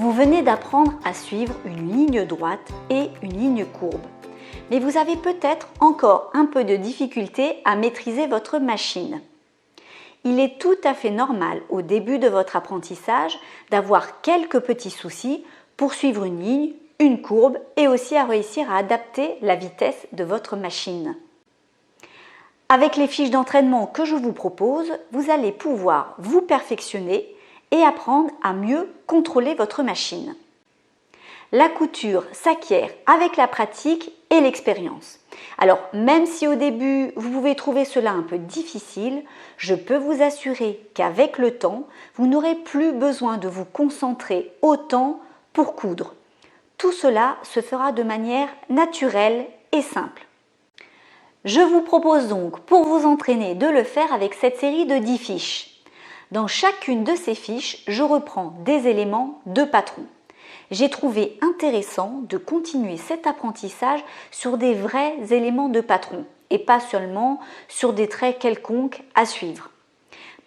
Vous venez d'apprendre à suivre une ligne droite et une ligne courbe. Mais vous avez peut-être encore un peu de difficulté à maîtriser votre machine. Il est tout à fait normal au début de votre apprentissage d'avoir quelques petits soucis pour suivre une ligne, une courbe et aussi à réussir à adapter la vitesse de votre machine. Avec les fiches d'entraînement que je vous propose, vous allez pouvoir vous perfectionner et apprendre à mieux contrôler votre machine. La couture s'acquiert avec la pratique et l'expérience. Alors, même si au début, vous pouvez trouver cela un peu difficile, je peux vous assurer qu'avec le temps, vous n'aurez plus besoin de vous concentrer autant pour coudre. Tout cela se fera de manière naturelle et simple. Je vous propose donc, pour vous entraîner, de le faire avec cette série de 10 fiches. Dans chacune de ces fiches, je reprends des éléments de patron. J'ai trouvé intéressant de continuer cet apprentissage sur des vrais éléments de patron et pas seulement sur des traits quelconques à suivre.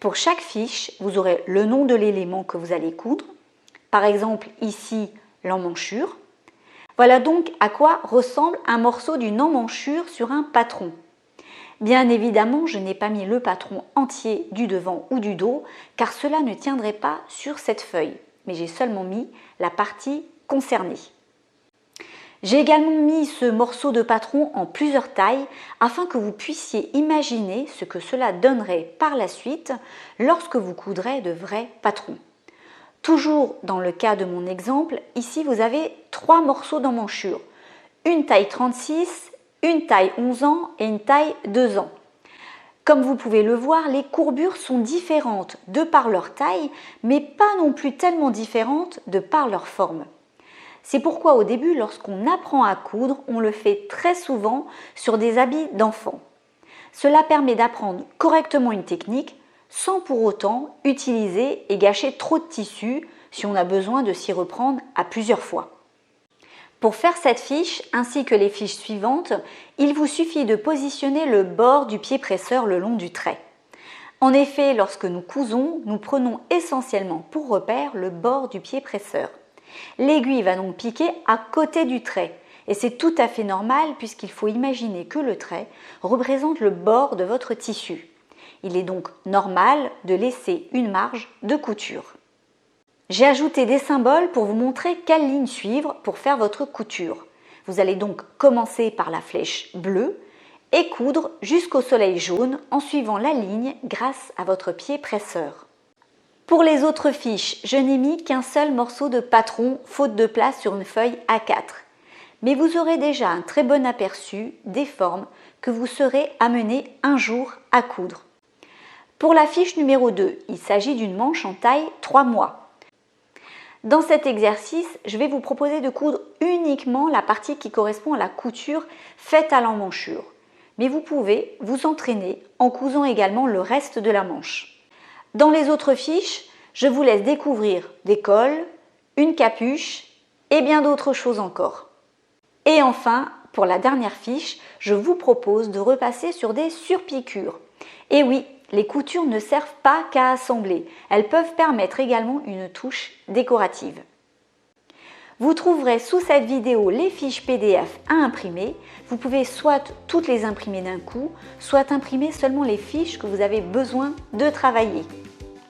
Pour chaque fiche, vous aurez le nom de l'élément que vous allez coudre. Par exemple, ici, l'emmanchure. Voilà donc à quoi ressemble un morceau d'une emmanchure sur un patron. Bien évidemment, je n'ai pas mis le patron entier du devant ou du dos car cela ne tiendrait pas sur cette feuille, mais j'ai seulement mis la partie concernée. J'ai également mis ce morceau de patron en plusieurs tailles afin que vous puissiez imaginer ce que cela donnerait par la suite lorsque vous coudrez de vrais patrons. Toujours dans le cas de mon exemple, ici vous avez 3 morceaux d'emmanchure, une taille 36, une taille 11 ans et une taille 2 ans. Comme vous pouvez le voir, les courbures sont différentes de par leur taille, mais pas non plus tellement différentes de par leur forme. C'est pourquoi au début, lorsqu'on apprend à coudre, on le fait très souvent sur des habits d'enfants. Cela permet d'apprendre correctement une technique sans pour autant utiliser et gâcher trop de tissu si on a besoin de s'y reprendre à plusieurs fois. Pour faire cette fiche ainsi que les fiches suivantes, il vous suffit de positionner le bord du pied presseur le long du trait. En effet, lorsque nous cousons, nous prenons essentiellement pour repère le bord du pied presseur. L'aiguille va donc piquer à côté du trait et c'est tout à fait normal puisqu'il faut imaginer que le trait représente le bord de votre tissu. Il est donc normal de laisser une marge de couture. J'ai ajouté des symboles pour vous montrer quelle ligne suivre pour faire votre couture. Vous allez donc commencer par la flèche bleue et coudre jusqu'au soleil jaune en suivant la ligne grâce à votre pied presseur. Pour les autres fiches, je n'ai mis qu'un seul morceau de patron faute de place sur une feuille A4. Mais vous aurez déjà un très bon aperçu des formes que vous serez amené un jour à coudre. Pour la fiche numéro 2, il s'agit d'une manche en taille 3 mois. Dans cet exercice, je vais vous proposer de coudre uniquement la partie qui correspond à la couture faite à l'emmanchure. Mais vous pouvez vous entraîner en cousant également le reste de la manche. Dans les autres fiches, je vous laisse découvrir des cols, une capuche et bien d'autres choses encore. Et enfin, pour la dernière fiche, je vous propose de repasser sur des surpiqûres. Et oui, les coutures ne servent pas qu'à assembler, elles peuvent permettre également une touche décorative. Vous trouverez sous cette vidéo les fiches PDF à imprimer. Vous pouvez soit toutes les imprimer d'un coup, soit imprimer seulement les fiches que vous avez besoin de travailler.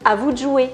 À vous de jouer!